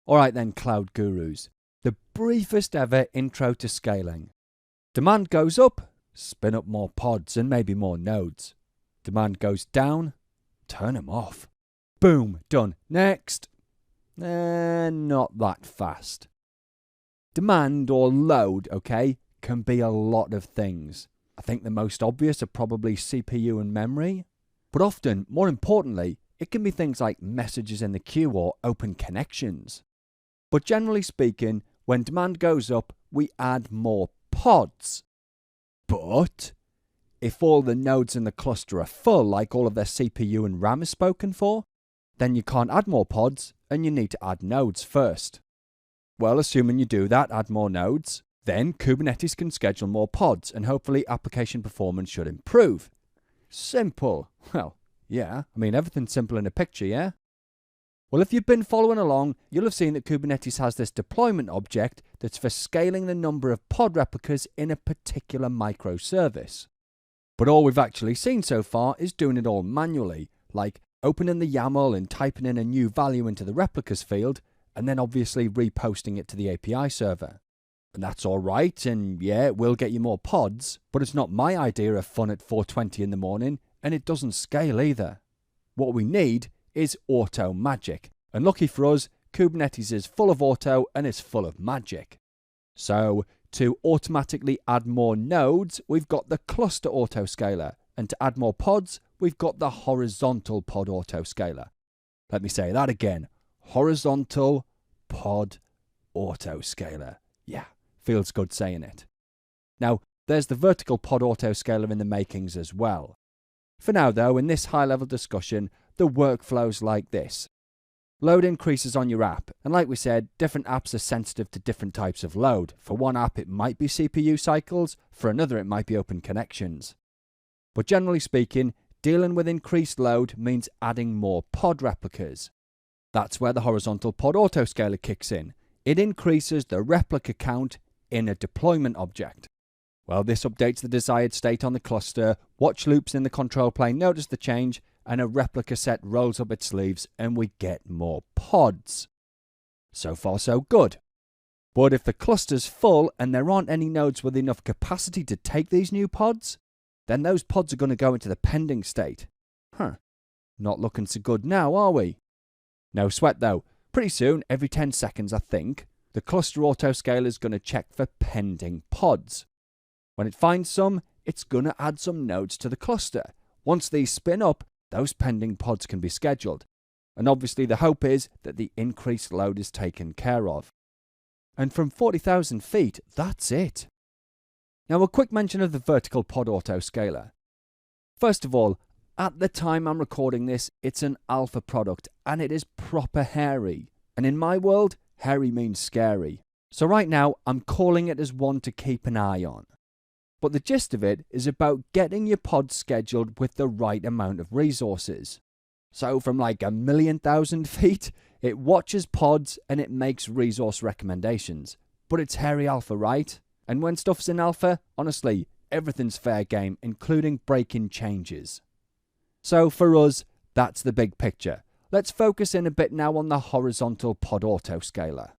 Alright then, cloud gurus. The briefest ever intro to scaling. Demand goes up, spin up more pods and maybe more nodes. Demand goes down, turn them off. Boom, done. Next. Not that fast. Demand or load, okay, can be a lot of things. I think the most obvious are probably CPU and memory. But often, more importantly, it can be things like messages in the queue or open connections. But generally speaking, when demand goes up, we add more pods. But if all the nodes in the cluster are full, like all of their CPU and RAM is spoken for, then you can't add more pods and you need to add nodes first. Well, assuming you do that, add more nodes, then Kubernetes can schedule more pods and hopefully application performance should improve. Simple. Well, yeah, everything's simple in a picture, yeah? Well, if you've been following along, you'll have seen that Kubernetes has this deployment object that's for scaling the number of pod replicas in a particular microservice. But all we've actually seen so far is doing it all manually, like opening the YAML and typing in a new value into the replicas field, and then obviously reposting it to the API server. And that's alright, and yeah, it will get you more pods, but it's not my idea of fun at 4:20 in the morning, and it doesn't scale either. What we need is auto magic. And lucky for us, Kubernetes is full of auto and is full of magic. So, to automatically add more nodes, we've got the cluster autoscaler. And to add more pods, we've got the horizontal pod autoscaler. Let me say that again. Horizontal pod autoscaler. Yeah, feels good saying it. Now, there's the vertical pod autoscaler in the makings as well. For now though, in this high-level discussion, the workflow's like this. Load increases on your app, and like we said, different apps are sensitive to different types of load. For one app it might be CPU cycles, for another it might be open connections. But generally speaking, dealing with increased load means adding more pod replicas. That's where the horizontal pod autoscaler kicks in. It increases the replica count in a deployment object. Well, this updates the desired state on the cluster, watch loops in the control plane notice the change, and a replica set rolls up its sleeves and we get more pods. So far so good. But if the cluster's full and there aren't any nodes with enough capacity to take these new pods, then those pods are going to go into the pending state. Not looking so good now, are we? No sweat though. Pretty soon, every 10 seconds I think, the cluster autoscaler is going to check for pending pods. When it finds some, it's going to add some nodes to the cluster. Once these spin up, those pending pods can be scheduled. And obviously the hope is that the increased load is taken care of. And from 40,000 feet, that's it. Now a quick mention of the vertical pod autoscaler. First of all, at the time I'm recording this, it's an alpha product and it is proper hairy. And in my world, hairy means scary. So right now, I'm calling it as one to keep an eye on. But the gist of it is about getting your pods scheduled with the right amount of resources. So from like 1,000,000 feet, it watches pods and it makes resource recommendations. But it's hairy alpha, right? And when stuff's in alpha, honestly, everything's fair game, including breaking changes. So for us, that's the big picture. Let's focus in a bit now on the horizontal pod autoscaler.